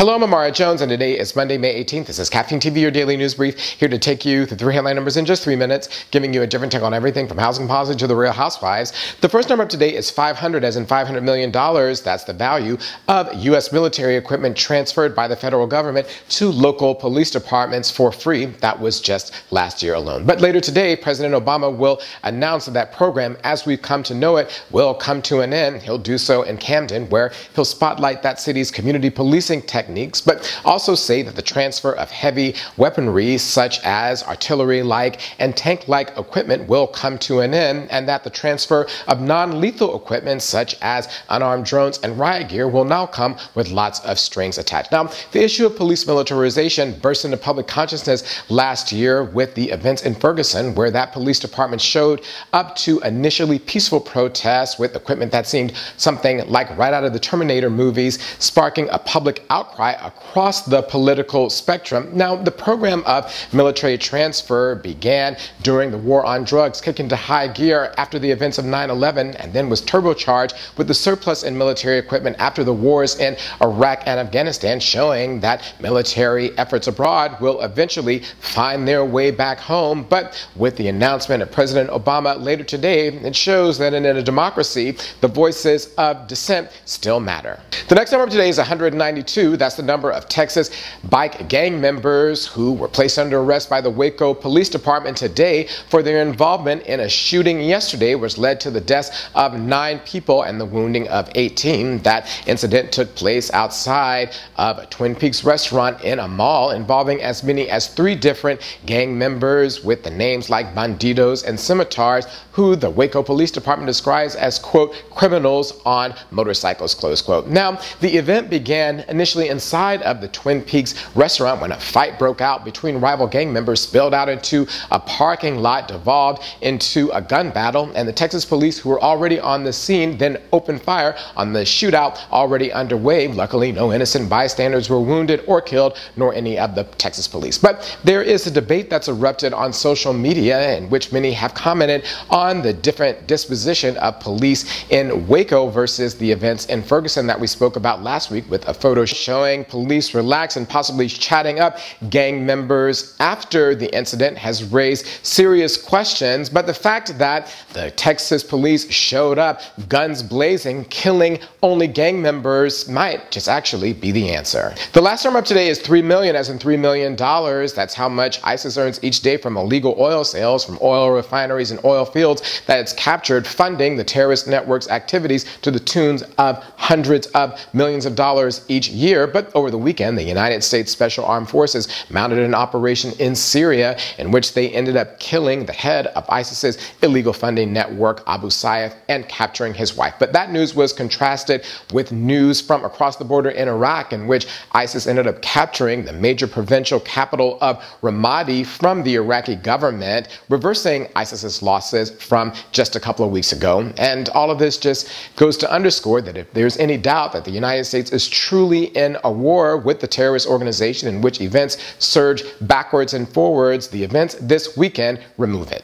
Hello, I'm Amara Jones, and today is Monday, May 18th. This is Caffeine TV, your daily news brief, here to take you through three headline numbers in just 3 minutes, giving you a different take on everything from housing policy to the Real Housewives. The first number of today is 500, as in $500 million. That's the value of U.S. military equipment transferred by the federal government to local police departments for free. That was just last year alone. But later today, President Obama will announce that that program, as we've come to know it, will come to an end. He'll do so in Camden, where he'll spotlight that city's community policing techniques, but also say that the transfer of heavy weaponry such as artillery-like and tank-like equipment will come to an end, and that the transfer of non-lethal equipment such as unarmed drones and riot gear will now come with lots of strings attached. Now, the issue of police militarization burst into public consciousness last year with the events in Ferguson, where that police department showed up to initially peaceful protests with equipment that seemed something like right out of the Terminator movies, sparking a public outcry across the political spectrum. Now, the program of military transfer began during the war on drugs, kicked into high gear after the events of 9/11, and then was turbocharged with the surplus in military equipment after the wars in Iraq and Afghanistan, showing that military efforts abroad will eventually find their way back home. But with the announcement of President Obama later today, it shows that in a democracy, the voices of dissent still matter. The next number of today is 192. That's the number of Texas bike gang members who were placed under arrest by the Waco Police Department today for their involvement in a shooting yesterday, which led to the deaths of 9 people and the wounding of 18. That incident took place outside of a Twin Peaks restaurant in a mall, involving as many as 3 different gang members with the names like banditos and scimitars, who the Waco Police Department describes as, quote, criminals on motorcycles, close quote. Now, the event began initially inside of the Twin Peaks restaurant when a fight broke out between rival gang members, spilled out into a parking lot, devolved into a gun battle, and the Texas police, who were already on the scene, then opened fire on the shootout already underway. Luckily, no innocent bystanders were wounded or killed, nor any of the Texas police. But there is a debate that's erupted on social media in which many have commented on the different disposition of police in Waco versus the events in Ferguson that we spoke about last week, with a photo showing police relaxed and possibly chatting up gang members after the incident has raised serious questions. But the fact that the Texas police showed up guns blazing, killing only gang members, might just actually be the answer. The last number up today is 3 million, as in $3 million. That's how much ISIS earns each day from illegal oil sales from oil refineries and oil fields that it's captured, funding the terrorist network's activities to the tunes of hundreds of millions of dollars each year. But over the weekend, the United States Special Armed Forces mounted an operation in Syria in which they ended up killing the head of ISIS's illegal funding network, Abu Sayyaf, and capturing his wife. But that news was contrasted with news from across the border in Iraq, in which ISIS ended up capturing the major provincial capital of Ramadi from the Iraqi government, reversing ISIS's losses from just a couple of weeks ago. And all of this just goes to underscore that if there's any doubt that the United States is truly in a war with the terrorist organization in which events surge backwards and forwards, the events this weekend remove it.